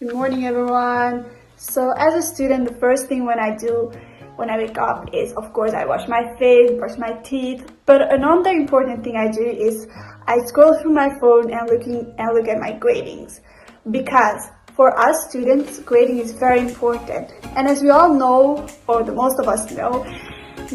Good morning, everyone. So as a student, the first thing when I do when I wake up is, of course, I wash my face, brush my teeth. But another important thing I do is I scroll through my phone and look at my gradings. Because for us students, grading is very important. And as we all know, or the most of us know,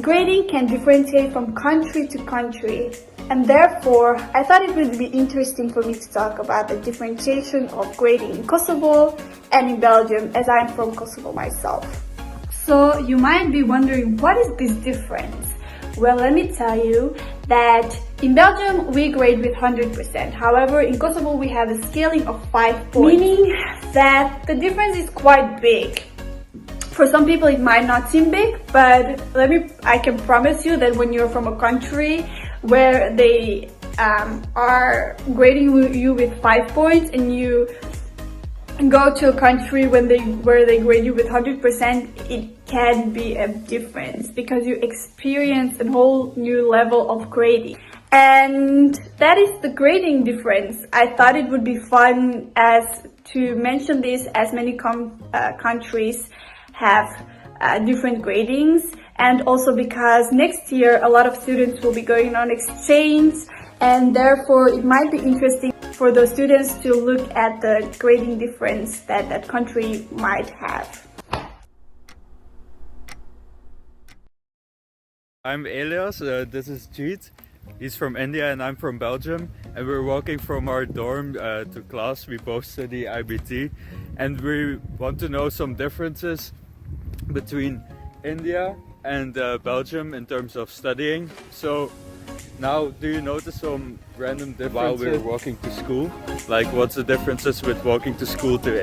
grading can differentiate from country to country. And therefore, I thought it would be interesting for me to talk about the differentiation of grading in Kosovo and in Belgium, as I'm from Kosovo myself. So you might be wondering, what is this difference? Well, let me tell you that in Belgium, we grade with 100%. However, in Kosovo, we have a scaling of 5 points, meaning that the difference is quite big. For some people, it might not seem big, but I can promise you that when you're from a country where they are grading you with 5 points and you go to a country where they grade you with 100%, it can be a difference because you experience a whole new level of grading. And that is the grading difference. I thought it would be fun to mention this, as many countries have different gradings, and also because next year a lot of students will be going on exchange, and therefore it might be interesting for those students to look at the grading difference that that country might have. I'm Elias, this is Jeet. He's from India and I'm from Belgium, and we're walking from our dorm to class. We both study IBT, and we want to know some differences between India and Belgium in terms of studying. So now, do you notice some random differences while we're walking to school? Like, what's the differences with walking to school in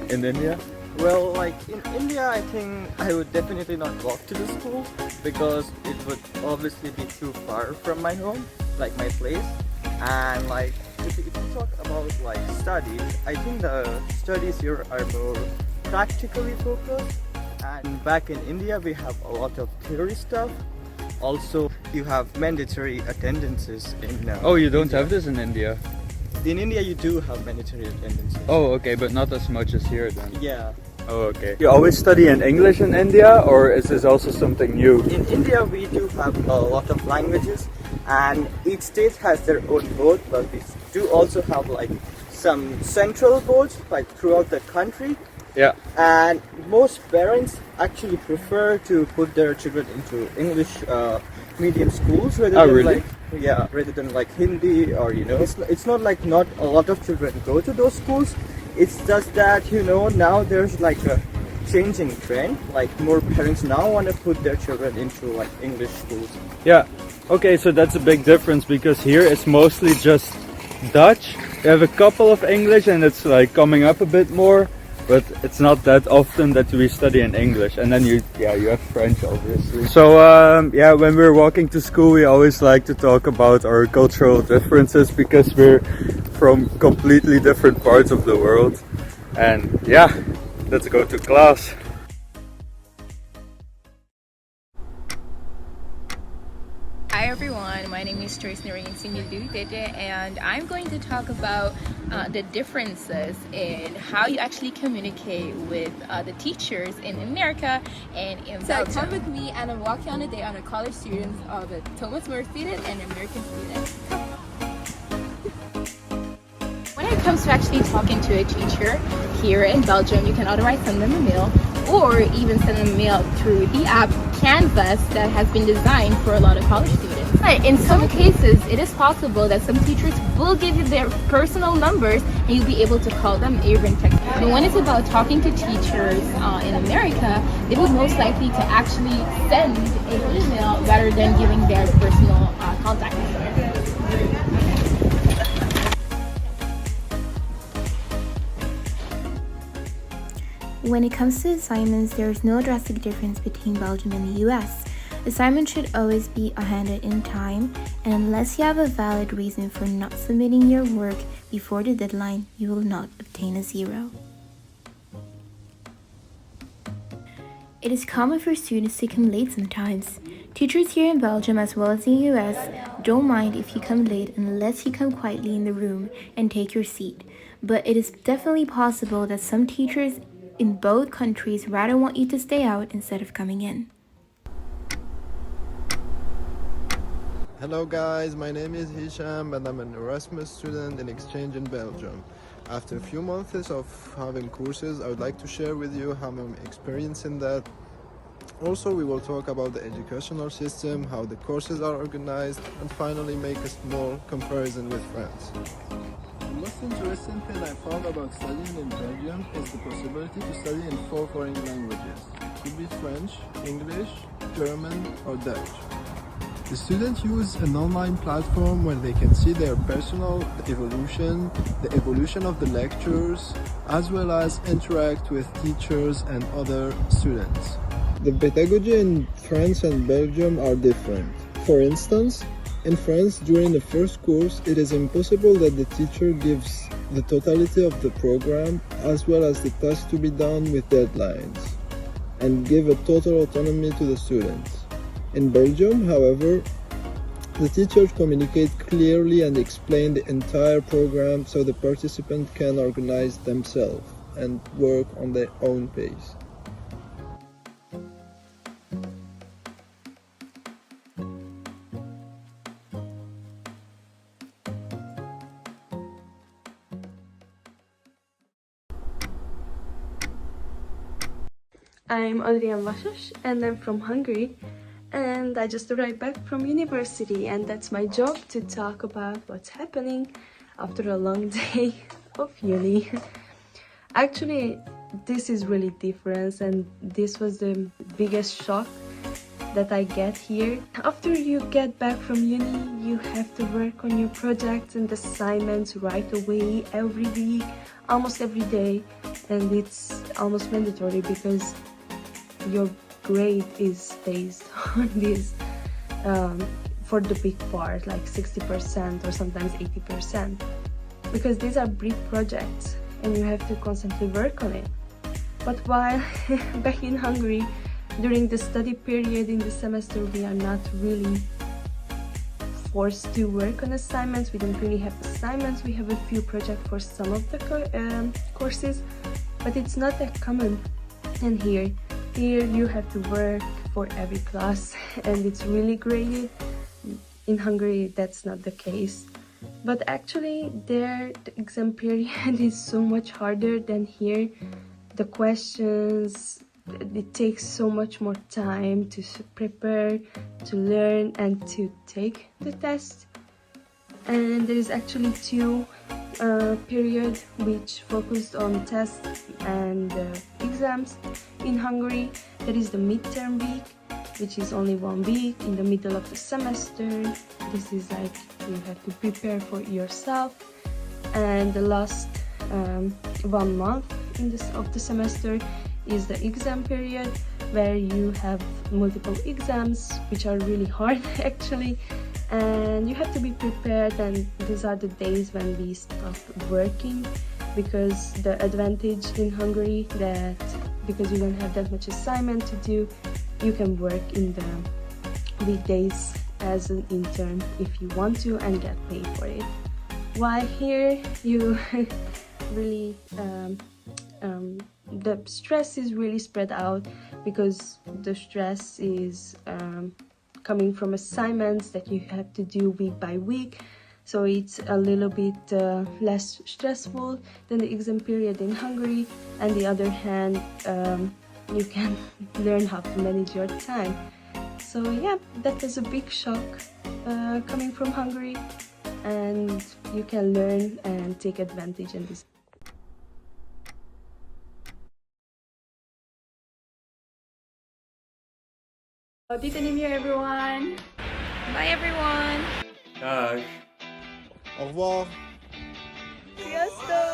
India? Well, like in India, I think I would definitely not walk to the school because it would obviously be too far from my home, like my place. And like if you talk about like studies, I think the studies here are more practically focused. And back in India, we have a lot of theory stuff. Also, you have mandatory attendances in Oh, you don't India. have this in India? In India, you do have mandatory attendances. Oh, okay, but not as much as here then. Yeah. Oh, okay. You always study in English in India, or is this also something new? In India, we do have a lot of languages, and each state has their own board, but we do also have like some central boards like throughout the country. Yeah. And most parents actually prefer to put their children into English medium schools rather than like Hindi, or it's not like not a lot of children go to those schools. It's just that now there's like a changing trend, like more parents now want to put their children into like English schools. Yeah. Okay, so that's a big difference, because here it's mostly just Dutch. We have a couple of English and it's like coming up a bit more, but it's not that often that we study in English. And then you have French, obviously. So when we're walking to school, we always like to talk about our cultural differences, because we're from completely different parts of the world. And yeah, let's go to class. Hi everyone, my name is Joyce-Noreen Dilutete, and I'm going to talk about the differences in how you actually communicate with the teachers in America and in Belgium. So come with me and I'm walking on a day on a college students of a Thomas More student and American student. When it comes to actually talking to a teacher here in Belgium, you can otherwise send them a mail or even send them a mail through the app Canvas that has been designed for a lot of college students. In some cases, it is possible that some teachers will give you their personal numbers and you'll be able to call them or even text them. But when it's about talking to teachers in America, they would most likely to actually send an email rather than giving their personal contact number. When it comes to assignments, there is no drastic difference between Belgium and the US. Assignments should always be handed in time, and unless you have a valid reason for not submitting your work before the deadline, you will not obtain a 0. It is common for students to come late sometimes. Teachers here in Belgium as well as in the US don't mind if you come late unless you come quietly in the room and take your seat. but it is definitely possible that some teachers in both countries rather want you to stay out instead of coming in. Hello guys, my name is Hichem and I'm an Erasmus student in exchange in Belgium. After a few months of having courses, I would like to share with you how I'm experiencing that. Also, we will talk about the educational system, how the courses are organized, and finally make a small comparison with France. The most interesting thing I found about studying in Belgium is the possibility to study in 4 foreign languages. It could be French, English, German, or Dutch. The students use an online platform where they can see their personal evolution, the evolution of the lectures, as well as interact with teachers and other students. The pedagogy in France and Belgium are different. For instance, in France, during the first course, it is impossible that the teacher gives the totality of the program as well as the tasks to be done with deadlines and give a total autonomy to the students. In Belgium, however, the teachers communicate clearly and explain the entire program so the participants can organize themselves and work on their own pace. I'm Adrienn Vasas and I'm from Hungary, and I just arrived back from university, and that's my job to talk about what's happening after a long day of uni. Actually, this is really different, and this was the biggest shock that I get here. After you get back from uni, you have to work on your projects and assignments right away, every week, almost every day, and it's almost mandatory because your grade is based on this for the big part, like 60% or sometimes 80%, because these are big projects and you have to constantly work on it. But while back in Hungary, during the study period in the semester, we are not really forced to work on assignments. We don't really have assignments. We have a few projects for some of the courses, but it's not that common. And here you have to work for every class, and it's really graded. In Hungary, that's not the case. But actually, there the exam period is so much harder than here. The questions, it takes so much more time to prepare, to learn, and to take the test. And there is actually 2 periods which focused on tests and exams in Hungary. There is the midterm week, which is only 1 week in the middle of the semester. This is like you have to prepare for yourself. And the last 1 month of the semester is the exam period, where you have multiple exams, which are really hard actually, and you have to be prepared. And these are the days when we stop working, because the advantage in Hungary that because you don't have that much assignment to do, you can work in the weekdays as an intern if you want to and get paid for it. While here you really the stress is really spread out, because the stress is coming from assignments that you have to do week by week, so it's a little bit less stressful than the exam period in Hungary. On the other hand, you can learn how to manage your time. So yeah, that was a big shock coming from Hungary, and you can learn and take advantage in this. Titanim here, everyone. Bye, everyone. Gosh. Au revoir. Sziasztok!